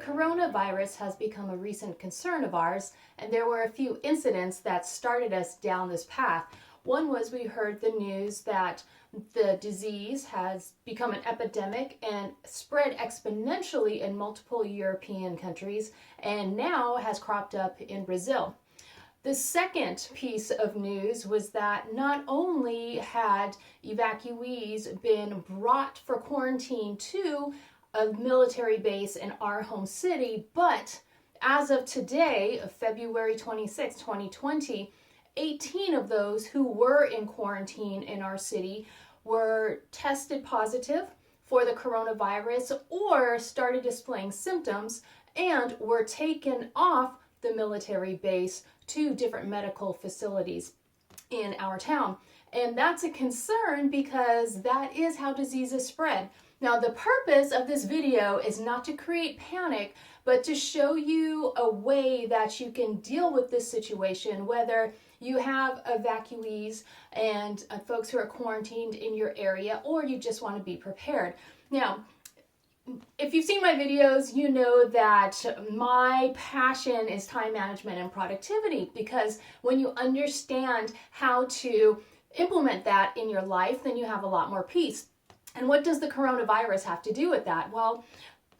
coronavirus has become a recent concern of ours, and there were a few incidents that started us down this path. One was we heard the news that the disease has become an epidemic and spread exponentially in multiple European countries, and now has cropped up in Brazil. The second piece of news was that not only had evacuees been brought for quarantine to a military base in our home city, but as of today, February 26, 2020, 18 of those who were in quarantine in our city were tested positive for the coronavirus or started displaying symptoms and were taken off the military base to different medical facilities in our town. And that's a concern because that is how diseases spread. Now, the purpose of this video is not to create panic, but to show you a way that you can deal with this situation, whether you have evacuees and folks who are quarantined in your area, or you just want to be prepared. Now, if you've seen my videos, you know that my passion is time management and productivity, because when you understand how to implement that in your life, then you have a lot more peace. And what does the coronavirus have to do with that? Well,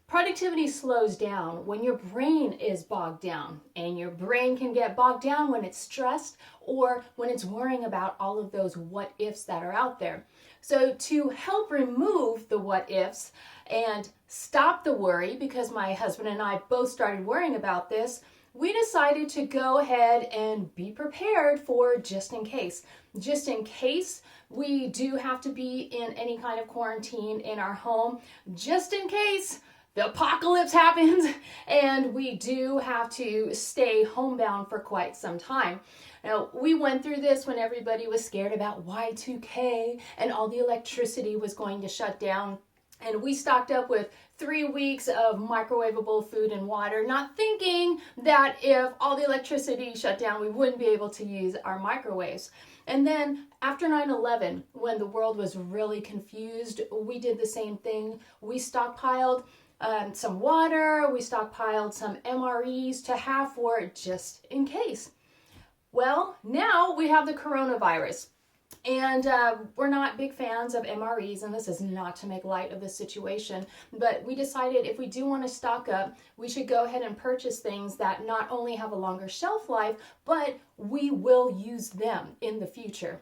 productivity slows down when your brain is bogged down, and your brain can get bogged down when it's stressed or when it's worrying about all of those what ifs that are out there. So to help remove the what ifs and stop the worry, because my husband and I both started worrying about this, we decided to go ahead and be prepared for just in case. Just in case we do have to be in any kind of quarantine in our home, just in case the apocalypse happens and we do have to stay homebound for quite some time. Now, we went through this when everybody was scared about Y2K and all the electricity was going to shut down. And we stocked up with 3 weeks of microwavable food and water, not thinking that if all the electricity shut down, we wouldn't be able to use our microwaves. And then after 9/11, when the world was really confused, we did the same thing. We stockpiled some water, we stockpiled some MREs to have for just in case. Well, now we have the coronavirus. And we're not big fans of MREs, and this is not to make light of the situation, but we decided if we do want to stock up, we should go ahead and purchase things that not only have a longer shelf life, but we will use them in the future.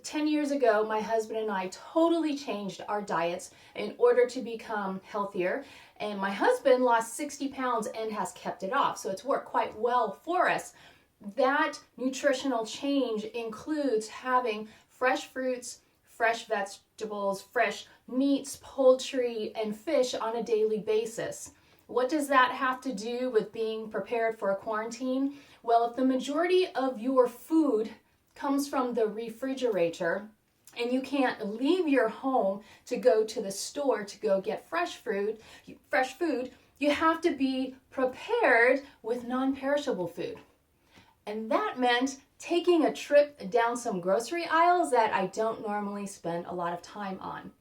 10 years ago, my husband and I totally changed our diets in order to become healthier, and my husband lost 60 pounds and has kept it off, so it's worked quite well for us. That nutritional change includes having fresh fruits, fresh vegetables, fresh meats, poultry, and fish on a daily basis. What does that have to do with being prepared for a quarantine? Well, if the majority of your food comes from the refrigerator and you can't leave your home to go to the store to go get fresh food, you have to be prepared with non-perishable food. And that meant taking a trip down some grocery aisles that I don't normally spend a lot of time on.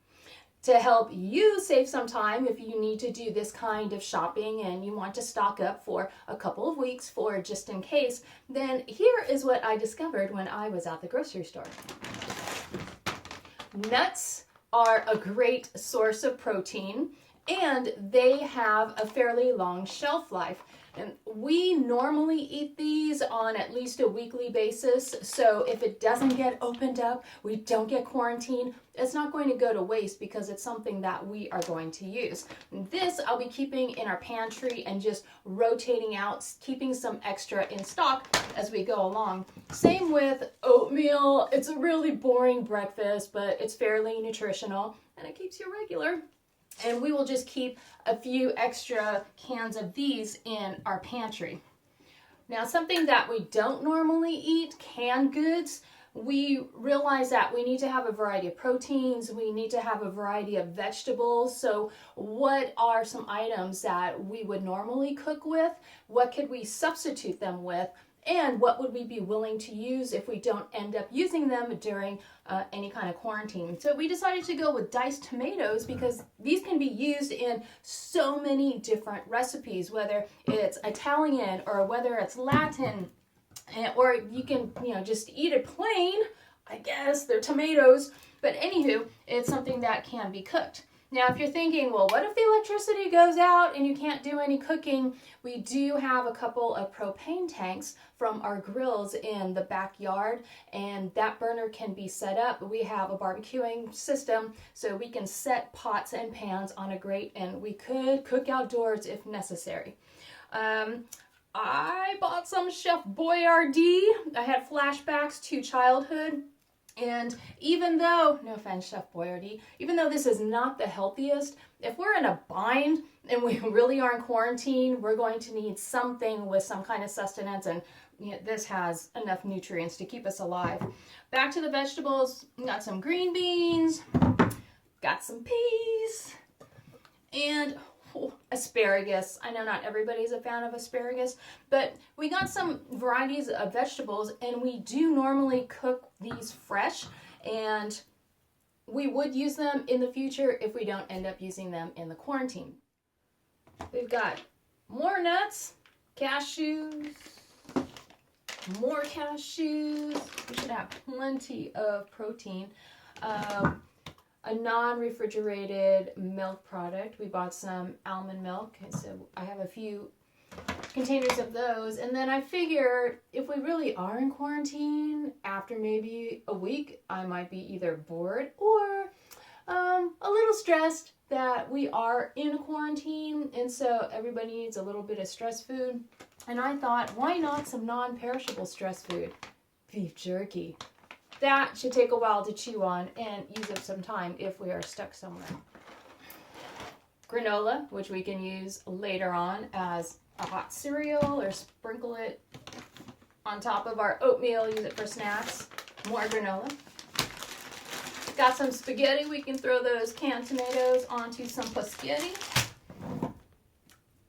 To help you save some time if you need to do this kind of shopping and you want to stock up for a couple of weeks for just in case, then here is what I discovered when I was at the grocery store. Nuts are a great source of protein, and they have a fairly long shelf life. And we normally eat these on at least a weekly basis, so if it doesn't get opened up, we don't get quarantined, it's not going to go to waste because it's something that we are going to use. And this I'll be keeping in our pantry and just rotating out, keeping some extra in stock as we go along. Same with oatmeal. It's a really boring breakfast, but it's fairly nutritional and it keeps you regular. And we will just keep a few extra cans of these in our pantry. Now, something that we don't normally eat, canned goods, we realize that we need to have a variety of proteins, we need to have a variety of vegetables. So what are some items that we would normally cook with? What could we substitute them with? and what would we be willing to use if we don't end up using them during any kind of quarantine. So we decided to go with diced tomatoes because these can be used in so many different recipes, whether it's Italian or whether it's Latin, or you can, just eat it plain. I guess they're tomatoes, but anywho, it's something that can be cooked. Now, if you're thinking, well, what if the electricity goes out and you can't do any cooking? We do have a couple of propane tanks from our grills in the backyard, and that burner can be set up. We have a barbecuing system, so we can set pots and pans on a grate, and we could cook outdoors if necessary. I bought some Chef Boyardee. I had flashbacks to childhood. And even though, no offense, Chef Boyardee, even though this is not the healthiest, if we're in a bind and we really are in quarantine, we're going to need something with some kind of sustenance, and this has enough nutrients to keep us alive. Back to the vegetables, got some green beans, got some peas, and asparagus. I know not everybody's a fan of asparagus, but we got some varieties of vegetables, and we do normally cook these fresh, and we would use them in the future if we don't end up using them in the quarantine. We've got more nuts, cashews, more cashews. We should have plenty of protein. A non-refrigerated milk product. We bought some almond milk, and so I have a few containers of those. And then I figured if we really are in quarantine, after maybe a week, I might be either bored or a little stressed that we are in a quarantine, and so everybody needs a little bit of stress food. And I thought, why not some non-perishable stress food? Beef jerky. That should take a while to chew on and use up some time if we are stuck somewhere. Granola, which we can use later on as a hot cereal or sprinkle it on top of our oatmeal, use it for snacks. More granola. Got some spaghetti. We can throw those canned tomatoes onto some paschetti.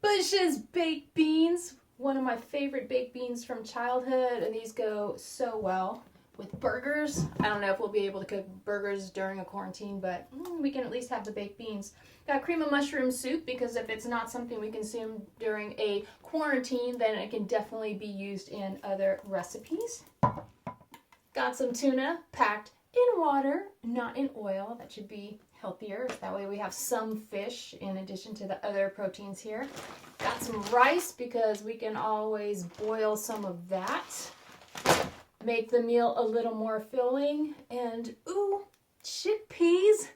Bush's baked beans. One of my favorite baked beans from childhood, and these go so well with burgers. I don't know if we'll be able to cook burgers during a quarantine, but we can at least have the baked beans. Got cream of mushroom soup, because if it's not something we consume during a quarantine, then it can definitely be used in other recipes. Got some tuna packed in water, not in oil. That should be healthier. That way we have some fish in addition to the other proteins here. Got some rice, because we can always boil some of that. Make the meal a little more filling. And ooh, chickpeas.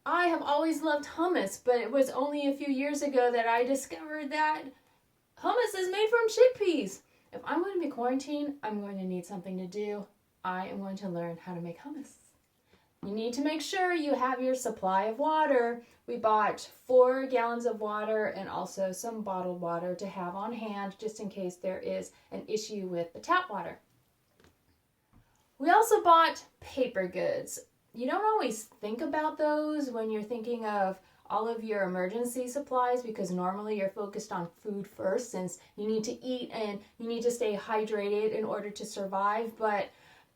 I have always loved hummus, but it was only a few years ago that I discovered that hummus is made from chickpeas. If I'm going to be quarantined, I'm going to need something to do. I am going to learn how to make hummus. You need to make sure you have your supply of water. We bought 4 gallons of water and also some bottled water to have on hand just in case there is an issue with the tap water. We also bought paper goods. You don't always think about those when you're thinking of all of your emergency supplies, because normally you're focused on food first, since you need to eat and you need to stay hydrated in order to survive. But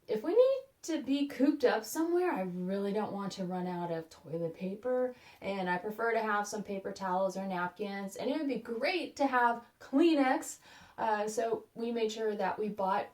if we need to be cooped up somewhere, I really don't want to run out of toilet paper, and I prefer to have some paper towels or napkins, and it would be great to have Kleenex. So we made sure that we bought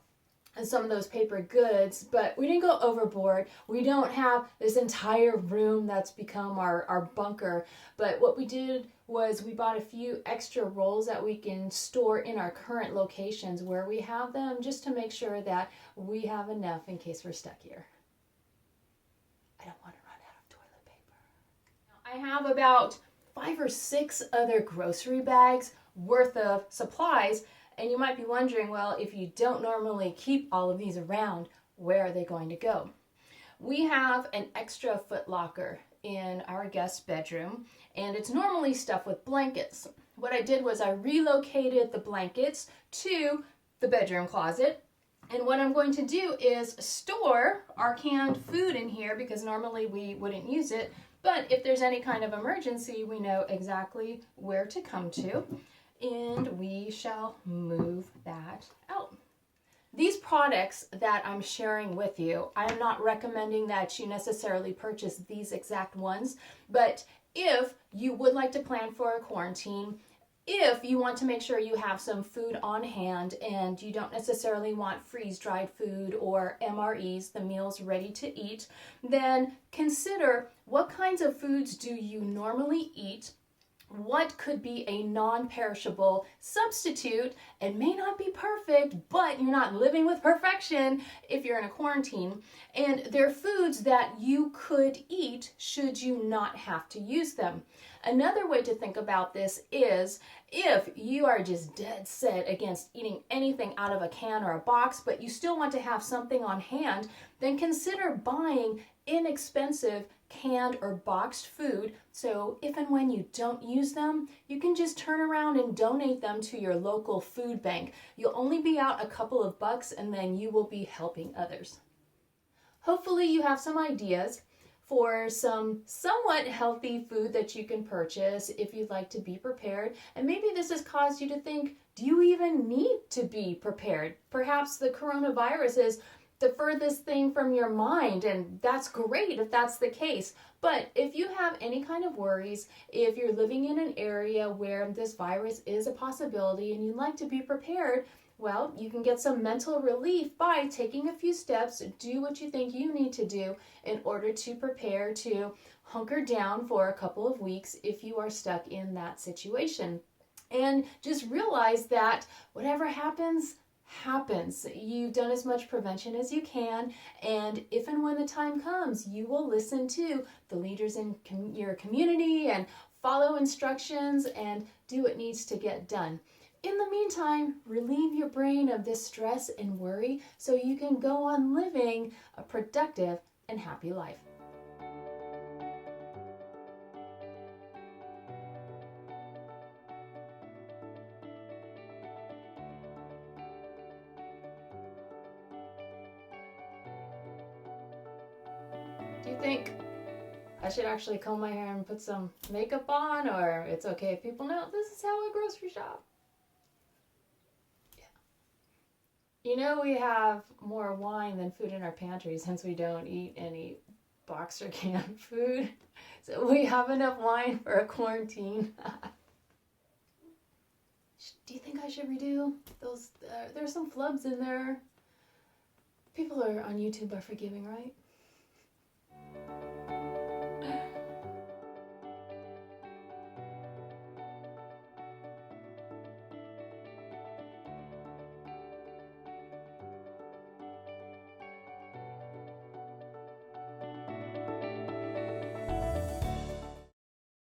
some of those paper goods, but we didn't go overboard. We don't have this entire room that's become our bunker, but what we did was we bought a few extra rolls that we can store in our current locations where we have them, just to make sure that we have enough in case we're stuck here. I don't want to run out of toilet paper. I have about 5 or 6 other grocery bags worth of supplies. And you might be wondering, well, if you don't normally keep all of these around, where are they going to go? We have an extra foot locker in our guest bedroom, and it's normally stuffed with blankets. What I did was I relocated the blankets to the bedroom closet, and what I'm going to do is store our canned food in here, because normally we wouldn't use it, but if there's any kind of emergency, we know exactly where to come to. And we shall move that out. These products that I'm sharing with you, I'm not recommending that you necessarily purchase these exact ones, but if you would like to plan for a quarantine, if you want to make sure you have some food on hand and you don't necessarily want freeze-dried food or MREs, the meals ready to eat, then consider what kinds of foods do you normally eat, what could be a non-perishable substitute. It may not be perfect, but you're not living with perfection if you're in a quarantine. And they're foods that you could eat should you not have to use them. Another way to think about this is if you are just dead set against eating anything out of a can or a box, but you still want to have something on hand, then consider buying inexpensive canned or boxed food, so if and when you don't use them, you can just turn around and donate them to your local food bank. You'll only be out a couple of bucks and then you will be helping others. Hopefully you have some ideas for some somewhat healthy food that you can purchase if you'd like to be prepared. And maybe this has caused you to think, do you even need to be prepared? Perhaps the coronavirus is the furthest thing from your mind, and that's great if that's the case. But if you have any kind of worries, if you're living in an area where this virus is a possibility and you'd like to be prepared, well, you can get some mental relief by taking a few steps, do what you think you need to do in order to prepare to hunker down for a couple of weeks if you are stuck in that situation. And just realize that whatever happens, happens. You've done as much prevention as you can, and if and when the time comes, you will listen to the leaders in your community and follow instructions and do what needs to get done. In the meantime, relieve your brain of this stress and worry so you can go on living a productive and happy life. Do you think I should actually comb my hair and put some makeup on, or it's okay if people know this is how I grocery shop? You know, we have more wine than food in our pantry since we don't eat any box or canned food. So we have enough wine for a quarantine. Do you think I should redo those? There's some flubs in there. People are on YouTube are forgiving, right?